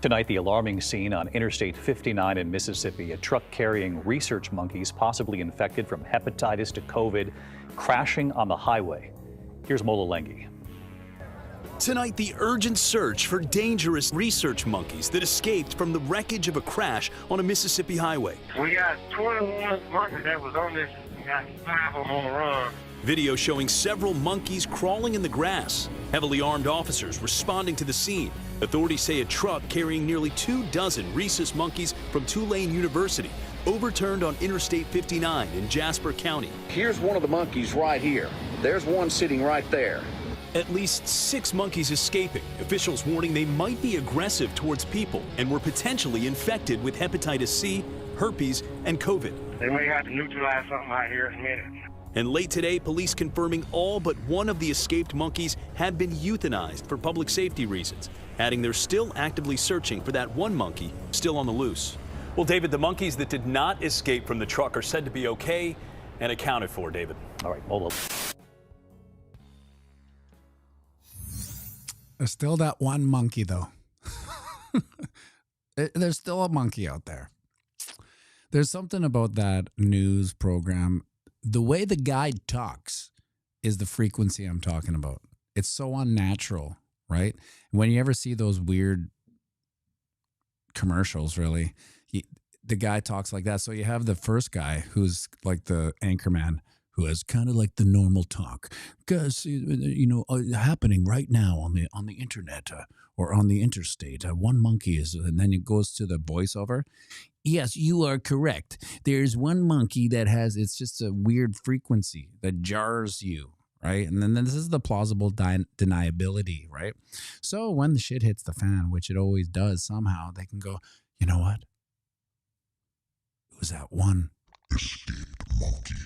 Tonight, the alarming scene on Interstate 59 in Mississippi. A truck carrying research monkeys, possibly infected from hepatitis to COVID, crashing on the highway. Here's Mola Lengi. Tonight, the urgent search for dangerous research monkeys that escaped from the wreckage of a crash on a Mississippi highway. We got 21 monkeys that was on this. We got 5 of them on the run. Video showing several monkeys crawling in the grass. Heavily armed officers responding to the scene. Authorities say a truck carrying nearly 24 rhesus monkeys from Tulane University overturned on Interstate 59 in Jasper County. Here's one of the monkeys right here. There's one sitting right there. At least 6 monkeys escaping. Officials warning they might be aggressive towards people and were potentially infected with hepatitis C, herpes, and COVID. They may have to neutralize something out here in a minute. And late today, police confirming all but one of the escaped monkeys had been euthanized for public safety reasons, adding they're still actively searching for that one monkey still on the loose. Well, David, the monkeys that did not escape from the truck are said to be okay and accounted for, David. All right, Mola. There's still that one monkey, though. There's still a monkey out there. There's something about that news program. The way the guy talks is the frequency I'm talking about. It's so unnatural, right? When you ever see those weird commercials, really, the guy talks like that. So you have the first guy who's like the anchorman, who has kind of like the normal talk, because happening right now on the internet or on the interstate. One monkey is, and then it goes to the voiceover. Yes, you are correct. There's one monkey that has, it's just a weird frequency that jars you, right? And then this is the plausible deniability, right? So when the shit hits the fan, which it always does, somehow they can go, you know what? It was that one escaped monkey.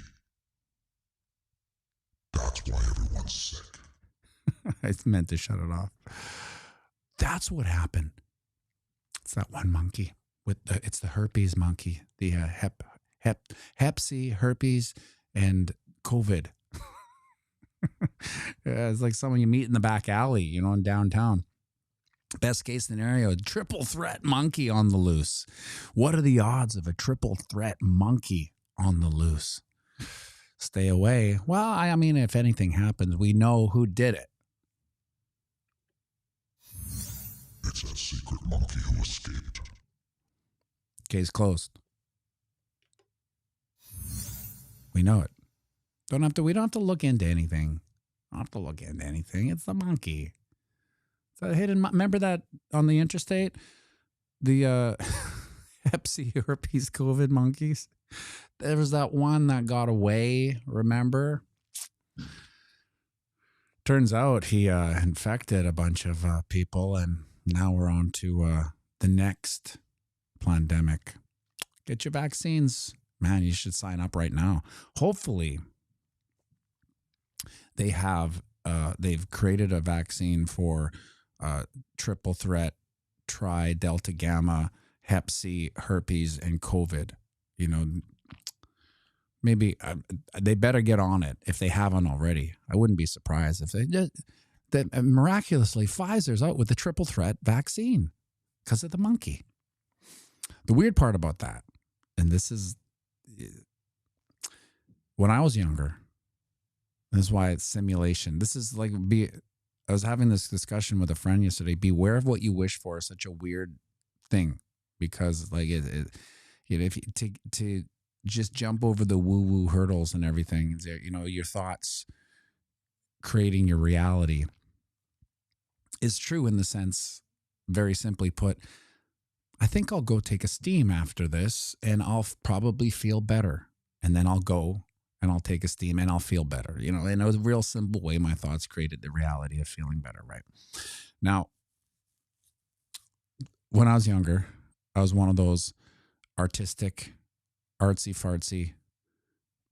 That's why everyone's sick. I meant to shut it off. That's what happened. It's that one monkey. It's the herpes monkey, the hep C, herpes, and COVID. It's like someone you meet in the back alley, in downtown. Best case scenario, triple threat monkey on the loose. What are the odds of a triple threat monkey on the loose? Stay away. Well, I mean, if anything happens, we know who did it. It's a secret monkey who escaped. Case closed. We know it. We don't have to look into anything. Don't have to look into anything. It's the monkey. It's a hidden. Remember that on the interstate, the Hep C, herpes, COVID monkeys. There was that one that got away. Remember? Turns out he infected a bunch of people, and now we're on to the next pandemic. Get your vaccines. Man, you should sign up right now. Hopefully, they've created a vaccine for triple threat, delta gamma, hep C, herpes, and COVID. Maybe they better get on it if they haven't already. I wouldn't be surprised if that miraculously Pfizer's out with the triple threat vaccine because of the monkey. The weird part about that, and this is when I was younger, this is why it's simulation. This is like I was having this discussion with a friend yesterday. Beware of what you wish for is such a weird thing, because like if to just jump over the woo-woo hurdles and everything, your thoughts creating your reality is true in the sense, very simply put, I think I'll go take a steam after this and I'll probably feel better. And then I'll go and I'll take a steam and I'll feel better. In a real simple way, my thoughts created the reality of feeling better, right? Now, when I was younger, I was one of those artistic, artsy-fartsy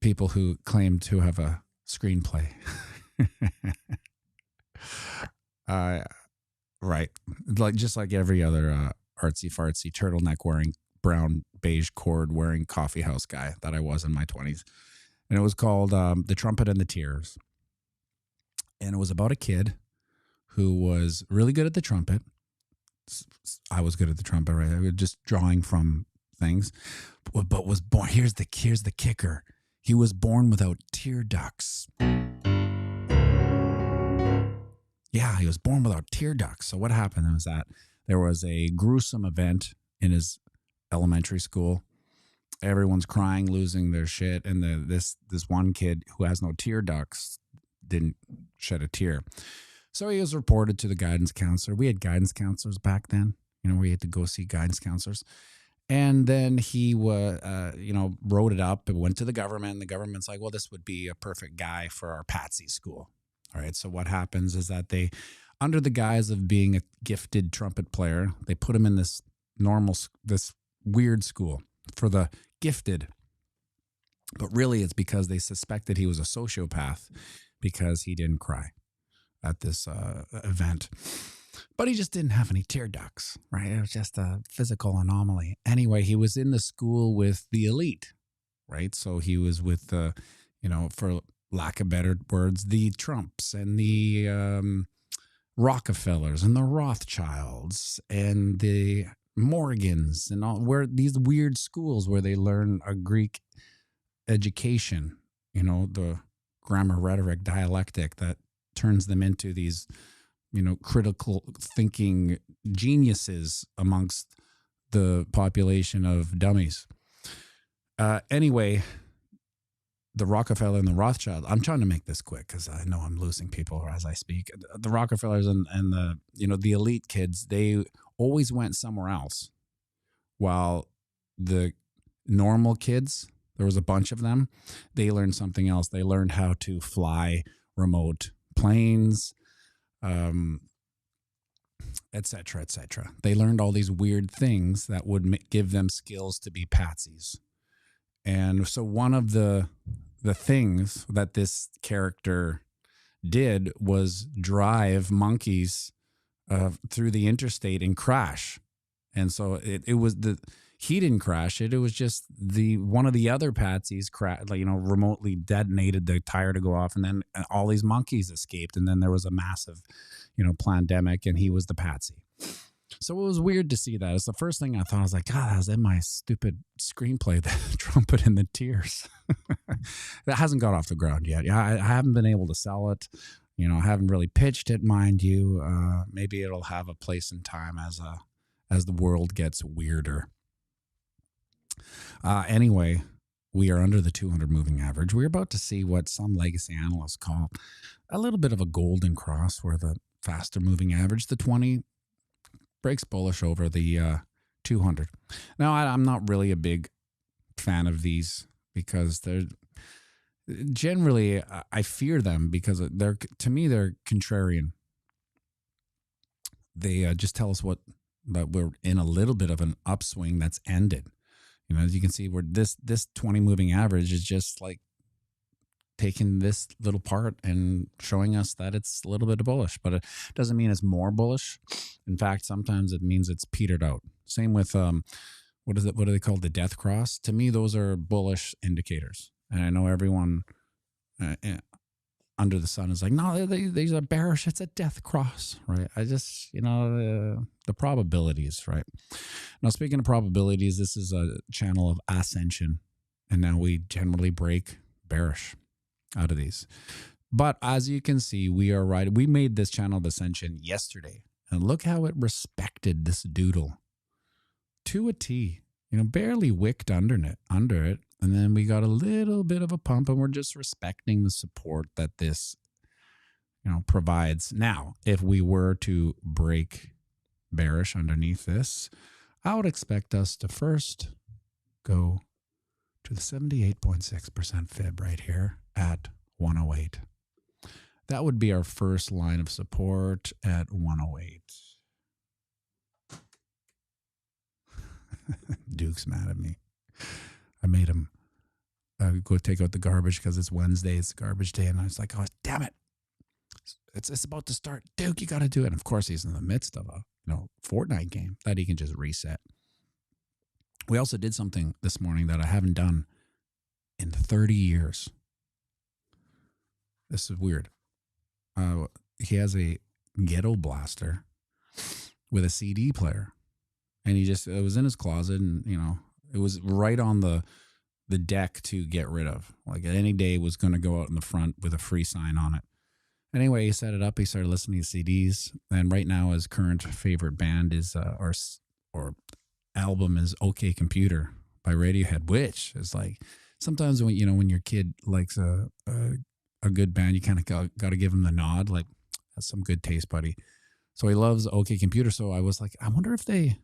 people who claimed to have a screenplay. Right. Just like every other artsy-fartsy, turtleneck-wearing, brown, beige cord-wearing coffee house guy that I was in my 20s. And it was called The Trumpet and the Tears. And it was about a kid who was really good at the trumpet, I was good at the trumpet, right? I was just drawing from things, but was born. Here's the kicker. He was born without tear ducts. Yeah, he was born without tear ducts. So what happened was that there was a gruesome event in his elementary school. Everyone's crying, losing their shit, and this one kid who has no tear ducts didn't shed a tear. So he was reported to the guidance counselor. We had guidance counselors back then. We had to go see guidance counselors. And then he wrote it up and went to the government. The government's like, well, this would be a perfect guy for our Patsy school. All right. So what happens is that they, under the guise of being a gifted trumpet player, they put him in this weird school for the gifted. But really it's because they suspected he was a sociopath because he didn't cry at this event. But he just didn't have any tear ducts, right? It was just a physical anomaly. Anyway, he was in the school with the elite, right? So he was with the, for lack of better words, the Trumps and the Rockefellers and the Rothschilds and the Morgans and all, where these weird schools where they learn a Greek education, the grammar, rhetoric, dialectic that turns them into these, critical thinking geniuses amongst the population of dummies. Anyway, the Rockefeller and the Rothschild, I'm trying to make this quick because I know I'm losing people as I speak. The Rockefellers and the, the elite kids, they always went somewhere else. While the normal kids, there was a bunch of them, they learned something else. They learned how to fly remote planes, et cetera, et cetera. They learned all these weird things that would give them skills to be patsies. And so one of the things that this character did was drive monkeys through the interstate and crash. And so it was he didn't crash it. It was just one of the other patsies remotely detonated the tire to go off, and then all these monkeys escaped, and then there was a massive, pandemic, and he was the patsy. So it was weird to see that. It's the first thing I thought. I was like, God, I was in my stupid screenplay, the trumpet and the tears. That hasn't got off the ground yet. Yeah, I haven't been able to sell it. I haven't really pitched it, mind you. Maybe it'll have a place in time as the world gets weirder. Anyway, we are under the 200 moving average. We're about to see what some legacy analysts call a little bit of a golden cross, where the faster moving average, the 20, breaks bullish over the 200. Now, I'm not really a big fan of these because they're generally, I fear them because to me, they're contrarian. They just tell us that we're in a little bit of an upswing that's ended. As you can see, where this 20 moving average is just like taking this little part and showing us that it's a little bit bullish, but it doesn't mean it's more bullish. In fact, sometimes it means it's petered out. Same with what are they called? The death cross. To me, those are bullish indicators. And I know everyone under the sun is like, no, these are bearish. It's a death cross, right? I just, the probabilities, right? Now, speaking of probabilities, this is a channel of ascension, and now we generally break bearish out of these. But as you can see, we are right. We made this channel of ascension yesterday, and look how it respected this doodle to a T. Barely wicked under it. And then we got a little bit of a pump, and we're just respecting the support that this, provides. Now, if we were to break bearish underneath this, I would expect us to first go to the 78.6% fib right here at 108. That would be our first line of support at 108. Duke's mad at me. I made him go take out the garbage because it's Wednesday. It's garbage day. And I was like, oh, damn it. It's about to start. Duke, you got to do it. And of course, he's in the midst of a Fortnite game that he can just reset. We also did something this morning that I haven't done in 30 years. This is weird. He has a ghetto blaster with a CD player. And it was in his closet, and, it was right on the deck to get rid of. Like any day was going to go out in the front with a free sign on it. Anyway, he set it up. He started listening to CDs. And right now his current favorite band is, or album is OK Computer by Radiohead, which is like, sometimes when your kid likes a good band, you kind of got to give him the nod. Like, that's some good taste, buddy. So he loves OK Computer. So I was like, I wonder if they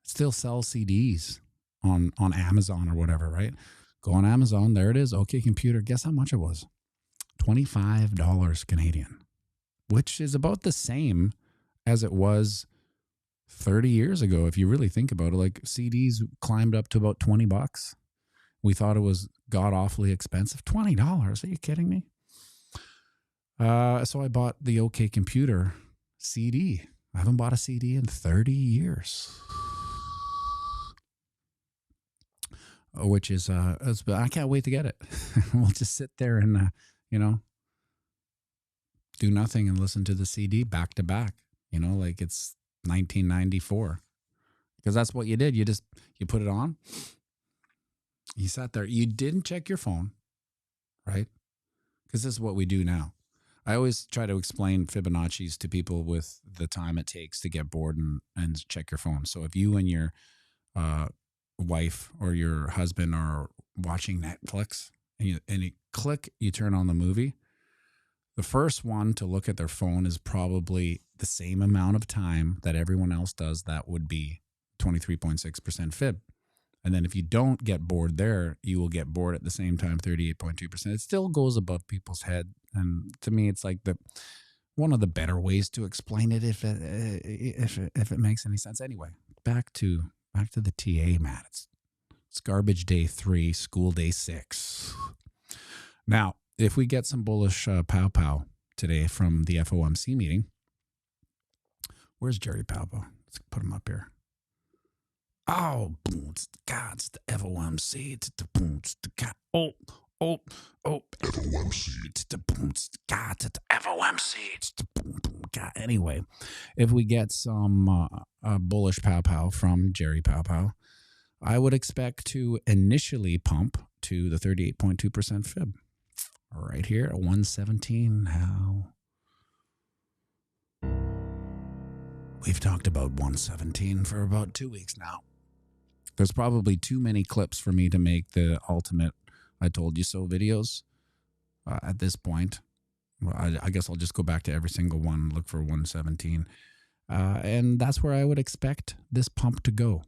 still sell CDs on Amazon or whatever, right? Go on Amazon. There it is. OK Computer. Guess how much it was? $25 Canadian, which is about the same as it was 30 years ago. If you really think about it, like CDs climbed up to about $20. We thought it was god awfully expensive. $20. Are you kidding me? So I bought the OK Computer CD. I haven't bought a CD in 30 years. Which is, I can't wait to get it. We'll just sit there and, do nothing and listen to the CD back to back, like it's 1994. Because that's what you did. You put it on. You sat there. You didn't check your phone, right? Because this is what we do now. I always try to explain Fibonacci's to people with the time it takes to get bored and check your phone. So if you and your wife or your husband are watching Netflix and you turn on the movie, the first one to look at their phone is probably the same amount of time that everyone else does. That would be 23.6% fib. And then if you don't get bored there, you will get bored at the same time, 38.2%. It still goes above people's head. And to me, it's like one of the better ways to explain it if it makes any sense. Anyway, back to the TA, Matt. It's garbage day 3, school day 6. Now, if we get some bullish pow today from the FOMC meeting, where's Jerry Pow? Let's put him up here. Oh, God, it's the FOMC. It's the boom, it's the God. Oh, FOMC. It's the boom, it's the God, it's the FOMC. It's the boom, God. Anyway, if we get some bullish pow from Jerry Pow, I would expect to initially pump to the 38.2% fib. Right here at 117. How? We've talked about 117 for about 2 weeks now. There's probably too many clips for me to make the ultimate I told you so videos at this point. Well, I guess I'll just go back to every single one, look for 117. And that's where I would expect this pump to go.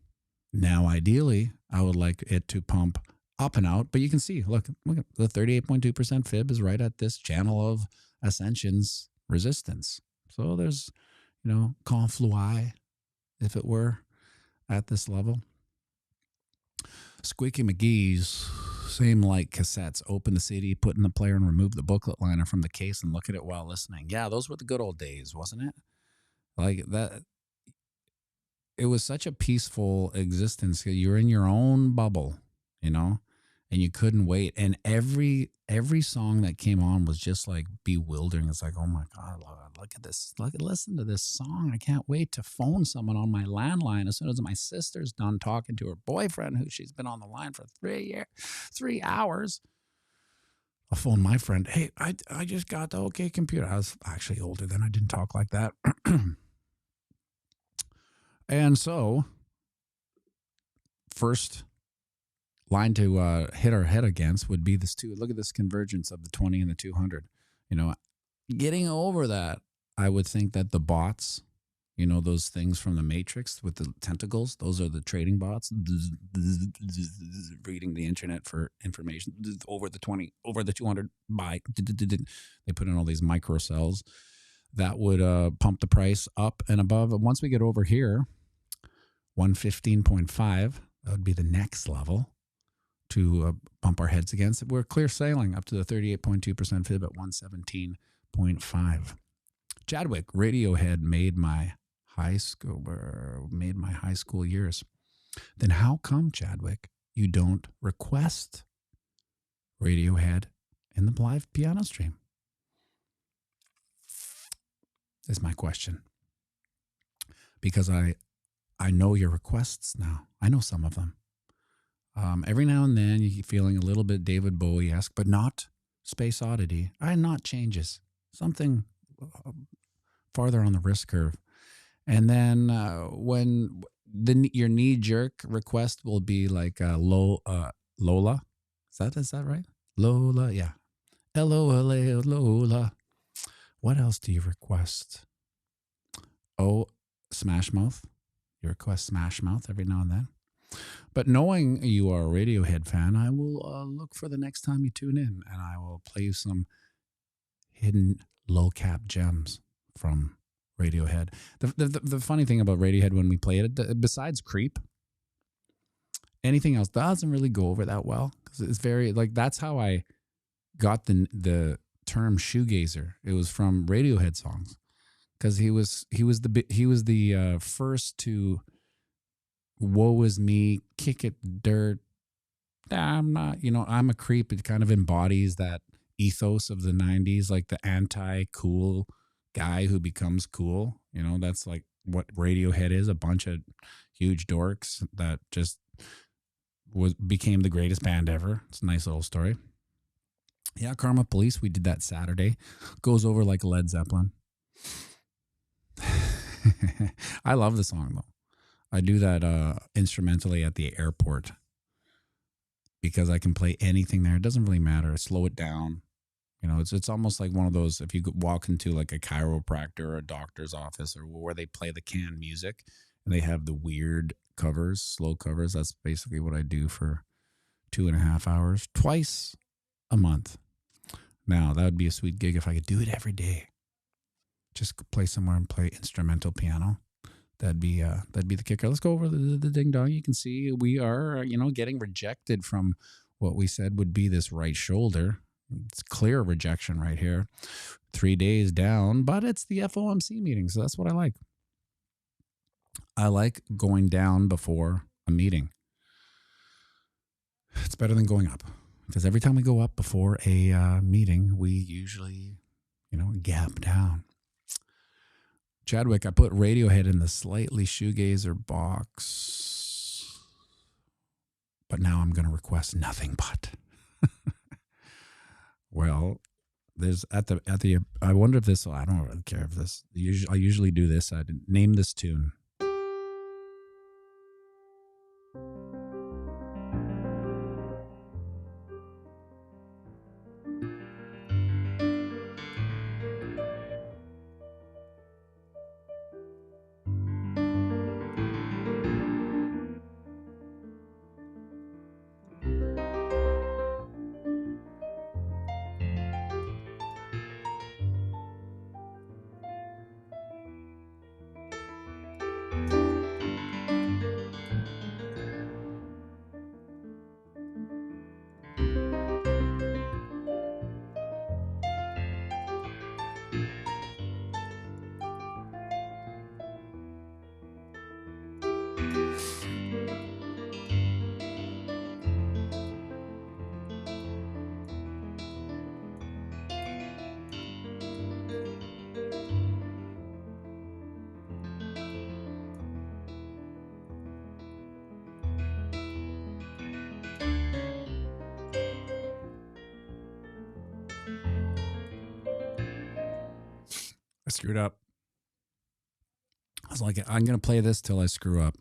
Now, ideally, I would like it to pump up and out, but you can see, look at the 38.2% fib is right at this channel of ascension's resistance. So there's, conflui, if it were, at this level. Squeaky McGee's, same like cassettes, open the CD, put in the player and remove the booklet liner from the case and look at it while listening. Yeah, those were the good old days, wasn't it? Like that. It was such a peaceful existence. You're in your own bubble, and you couldn't wait. And every song that came on was just like bewildering. It's like, oh my God, look at this. Listen to this song. I can't wait to phone someone on my landline as soon as my sister's done talking to her boyfriend, who she's been on the line for 3 hours. I'll phone my friend. Hey, I just got the OK Computer. I was actually older then. I didn't talk like that. And so, first line to hit our head against would be this 2. Look at this convergence of the 20 and the 200. Getting over that, I would think that the bots, those things from the Matrix with the tentacles, those are the trading bots, reading the internet for information over the 20, over the 200 buy. They put in all these microcells that would pump the price up and above. And once we get over here, 115.5, that would be the next level to bump our heads against. We're clear sailing up to the 38.2% fib at 117.5. Chadwick, Radiohead made my high school years. Then how come, Chadwick, you don't request Radiohead in the live piano stream? Is my question. because I know your requests now. I know some of them. Every now and then you're feeling a little bit David Bowie-esque, but not Space Oddity. Not changes. Something farther on the risk curve. And then when your knee-jerk request will be like Lola. Is that right? Lola, yeah. L-O-L-A, Lola. What else do you request? Oh, Smash Mouth. You request Smash Mouth every now and then. But knowing you are a Radiohead fan, I will look for the next time you tune in, and I will play you some hidden low-cap gems from Radiohead. The funny thing about Radiohead when we play it, besides Creep, anything else doesn't really go over that well, because it's very, like, that's how I got the term shoegazer. It was from Radiohead songs, because he was the first to woe is me, kick it dirt. I'm not, I'm a creep. It kind of embodies that ethos of the 90s, like the anti-cool guy who becomes cool. That's like what Radiohead is, a bunch of huge dorks that just became the greatest band ever. It's a nice little story. Yeah, Karma Police, we did that Saturday. Goes over like Led Zeppelin. I love the song though. I do that instrumentally at the airport because I can play anything there. It doesn't really matter. Slow it down. It's almost like one of those, if you walk into like a chiropractor or a doctor's office, or where they play the canned music and they have the weird covers, slow covers. That's basically what I do for 2.5 hours, twice a month. Now, that would be a sweet gig if I could do it every day. Just play somewhere and play instrumental piano. That'd be the kicker. Let's go over the ding dong. You can see we are, getting rejected from what we said would be this right shoulder. It's clear rejection right here. 3 days down, but it's the FOMC meeting, so that's what I like. I like going down before a meeting. It's better than going up, because every time we go up before a meeting, we usually, gap down. Chadwick, I put Radiohead in the slightly shoegazer box, but now I'm going to request nothing but. Well, there's at the. I wonder if this. I don't really care if this. I usually do this. I name this tune. I screwed up. I was like, I'm going to play this till I screw up.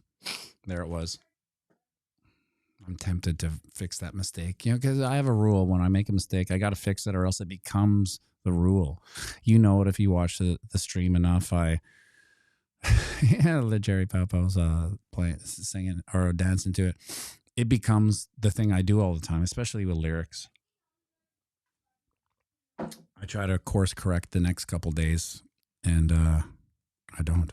There it was. I'm tempted to fix that mistake, because I have a rule. When I make a mistake, I got to fix it, or else it becomes the rule. It if you watch the stream enough. The Jerry Papa's playing, singing, or dancing to it. It becomes the thing I do all the time, especially with lyrics. I try to course correct the next couple days, and I don't.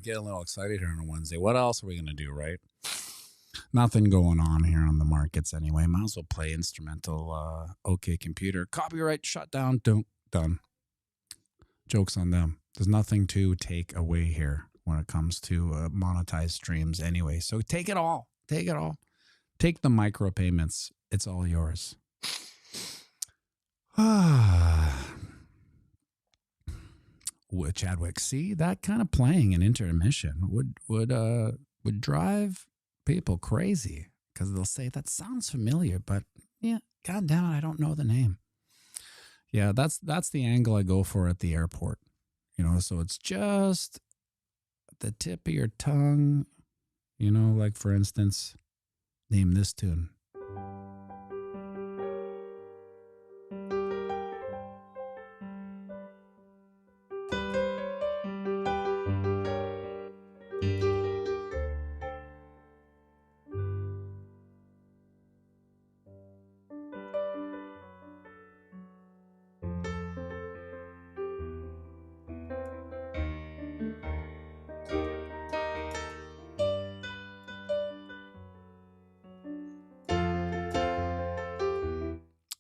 Get a little excited here on a Wednesday. What else are we going to do, right? Nothing going on here on the markets anyway. Might as well play instrumental. OK Computer. Copyright shut down. Done. Joke's on them. There's nothing to take away here when it comes to monetized streams anyway. So take it all. Take it all. Take the micropayments. It's all yours. Chadwick, see, that kind of playing an intermission would drive people crazy because they'll say that sounds familiar, but yeah, god damn it, I don't know the name. Yeah, that's the angle I go for at the airport. You know, so it's just the tip of your tongue. You know, like for instance, name this tune.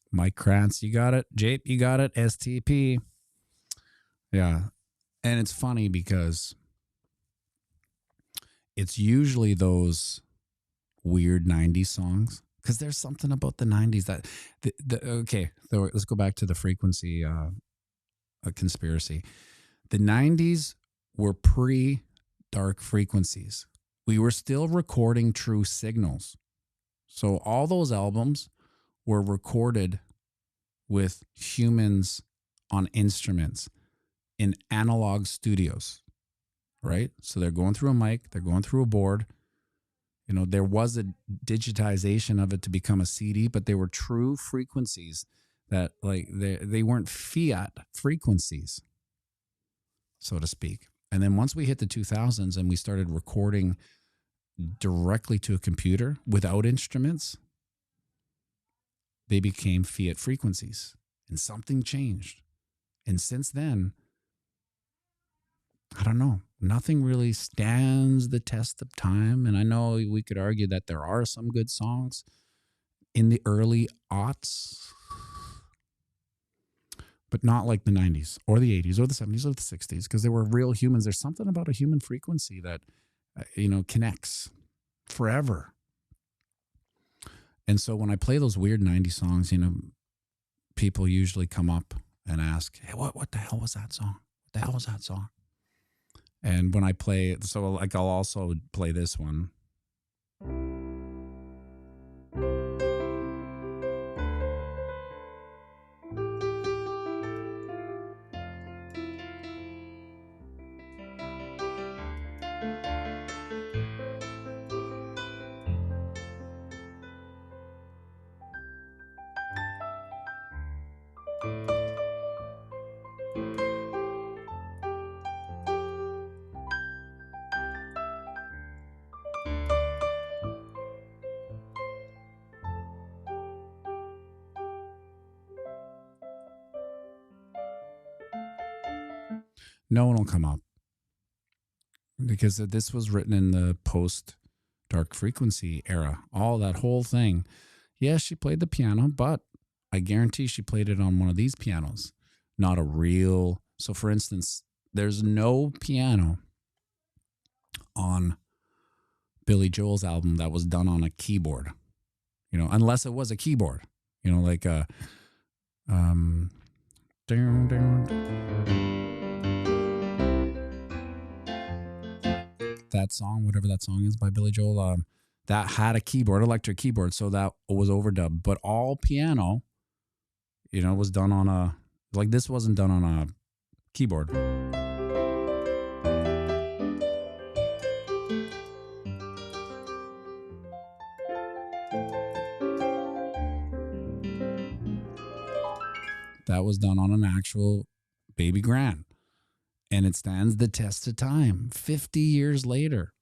Mike Krantz, you got it. Jape, you got it. STP. Yeah. And it's funny because it's usually those weird 90s songs because there's something about the 90s that okay, so let's go back to the frequency conspiracy. The 90s were pre-dark frequencies. We were still recording true signals. So all those albums were recorded with humans on instruments in analog studios, right? So they're going through a mic, they're going through a board. You know, there was a digitization of it to become a CD, but they were true frequencies that, like, they weren't fiat frequencies, so to speak. And then once we hit the 2000s and we started recording directly to a computer without instruments, they became fiat frequencies and something changed. And since then, I don't know, nothing really stands the test of time. And I know we could argue that there are some good songs in the early aughts, but not like the 90s or the 80s or the 70s or the 60s, because they were real humans. There's something about a human frequency that, connects forever. And so when I play those weird 90s songs, people usually come up and ask, hey, what the hell was that song? What the hell was that song? And when I play, so like I'll also play this one. No one will come up because this was written in the post-dark frequency era. All that whole thing. Yes, she played the piano, but I guarantee she played it on one of these pianos, not a real. So, for instance, there's no piano on Billy Joel's album that was done on a keyboard, unless it was a keyboard, like a that song, whatever that song is by Billy Joel, that had a keyboard, electric keyboard, so that was overdubbed. But all piano, was done on this wasn't done on a keyboard. That was done on an actual baby grand. And it stands the test of time. 50 years later,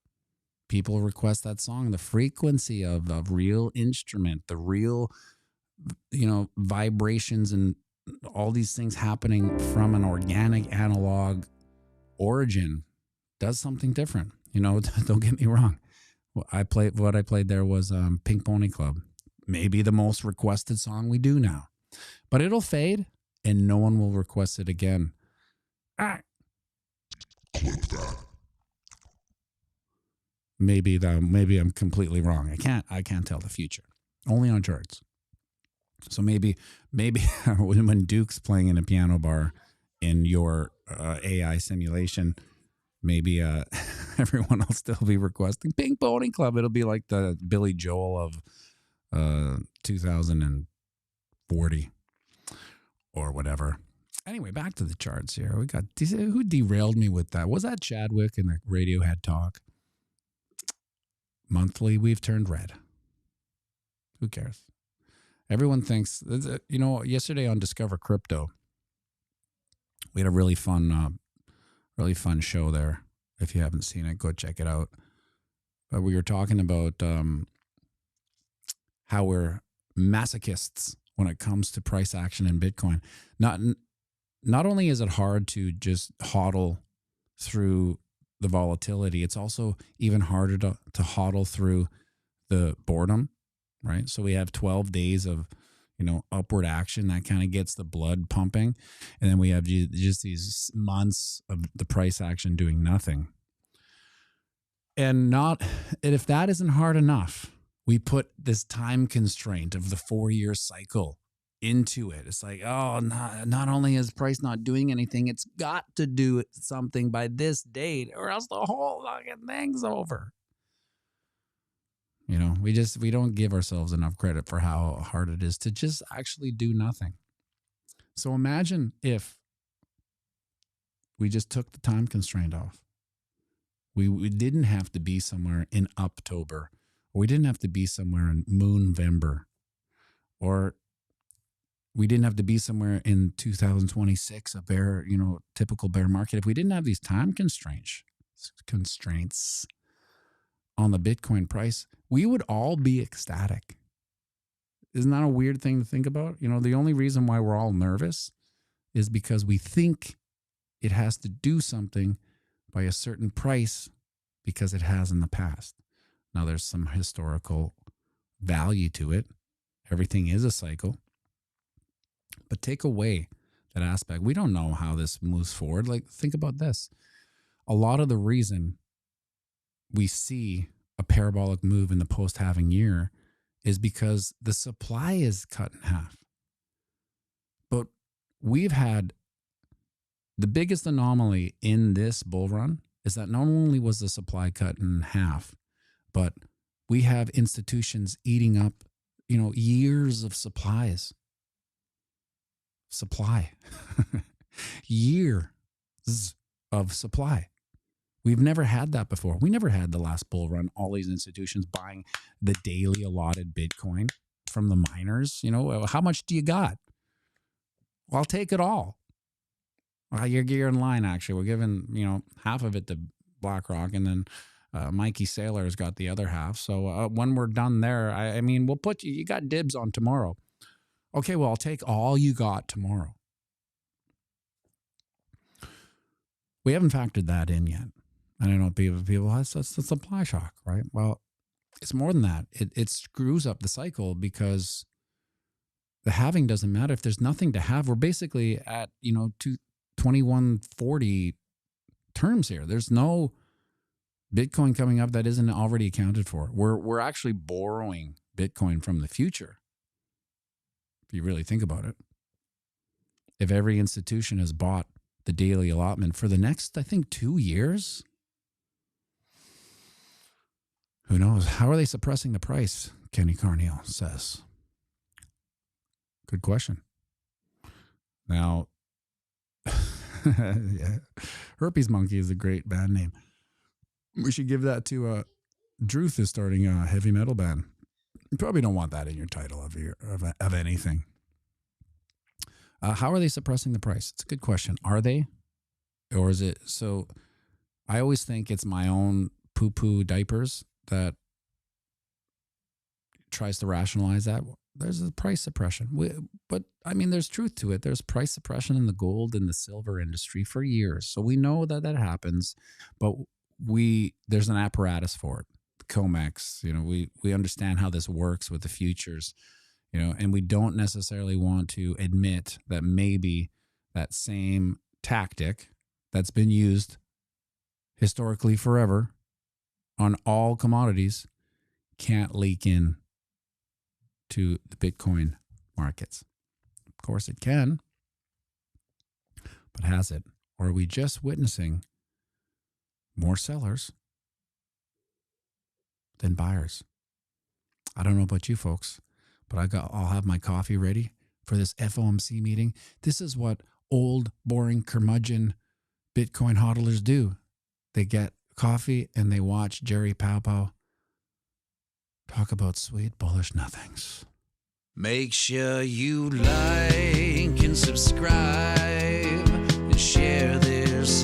people request that song. The frequency of a real instrument, the real, vibrations and all these things happening from an organic analog origin does something different. Don't get me wrong. what I played there was Pink Pony Club. Maybe the most requested song we do now. But it'll fade and no one will request it again. Ah. Clip that. Maybe I'm completely wrong. I can't tell the future. Only on charts. So maybe when Duke's playing in a piano bar in your AI simulation, maybe everyone will still be requesting Pink Pony Club. It'll be like the Billy Joel of 2040 or whatever. Anyway, back to the charts here. We got who derailed me with that? Was that Chadwick in the Radiohead talk? Monthly, we've turned red. Who cares? Everyone thinks, yesterday on Discover Crypto, we had a really fun show there. If you haven't seen it, go check it out. But we were talking about how we're masochists when it comes to price action in Bitcoin. Not only is it hard to just hodl through the volatility, it's also even harder to hodl through the boredom, right? So we have 12 days of, upward action that kind of gets the blood pumping. And then we have just these months of the price action doing nothing. And if that isn't hard enough, we put this time constraint of the 4-year cycle into it. It's like, oh, not only is price not doing anything, it's got to do something by this date or else the whole fucking thing's over. We don't give ourselves enough credit for how hard it is to just actually do nothing. So imagine if we just took the time constraint off. We didn't have to be somewhere in October, or we didn't have to be somewhere in Moonvember, or we didn't have to be somewhere in 2026, a bear, typical bear market. If we didn't have these time constraints on the Bitcoin price, we would all be ecstatic. Isn't that a weird thing to think about? The only reason why we're all nervous is because we think it has to do something by a certain price because it has in the past. Now, there's some historical value to it. Everything is a cycle. But take away that aspect. We don't know how this moves forward. Like, think about this. A lot of the reason we see a parabolic move in the post-halving year is because the supply is cut in half. But we've had the biggest anomaly in this bull run is that not only was the supply cut in half, but we have institutions eating up, years of supplies. Years of supply. We've never had that before. We never had the last bull run, all these institutions buying the daily allotted Bitcoin from the miners. How much do you got? Well, I'll take it all. Well, you're in line, actually. We're giving, half of it to BlackRock, and then Mikey Saylor's got the other half. So when we're done there, I mean, we'll put you got dibs on tomorrow. Okay, well, I'll take all you got tomorrow. We haven't factored that in yet. I don't know, people that's the supply shock, right? Well, it's more than that. It screws up the cycle because the halving doesn't matter. If there's nothing to have, we're basically at, 2140 terms here. There's no Bitcoin coming up that isn't already accounted for. We're actually borrowing Bitcoin from the future. If you really think about it. If every institution has bought the daily allotment for the next, I think, 2 years, who knows? How are they suppressing the price? Kenny Carneal says. Good question. Now, yeah, Herpes Monkey is a great band name. We should give that to Druth is starting a heavy metal band. You probably don't want that in your title of anything. How are they suppressing the price? It's a good question. Are they? Or is it? So I always think it's my own poo-poo diapers that tries to rationalize that. There's a price suppression. But I mean, there's truth to it. There's price suppression in the gold and the silver industry for years. So we know that happens, but there's an apparatus for it. COMEX. You know, we understand how this works with the futures, you know, and we don't necessarily want to admit that maybe that same tactic that's been used historically forever on all commodities can't leak in to the Bitcoin markets. Of course it can, but has it? Or are we just witnessing more sellers than buyers? I don't know about you folks, but I'll have my coffee ready for this FOMC meeting. This is what old, boring, curmudgeon Bitcoin hodlers do. They get coffee and they watch Jerry Powpow talk about sweet, bullish nothings. Make sure you like and subscribe and share this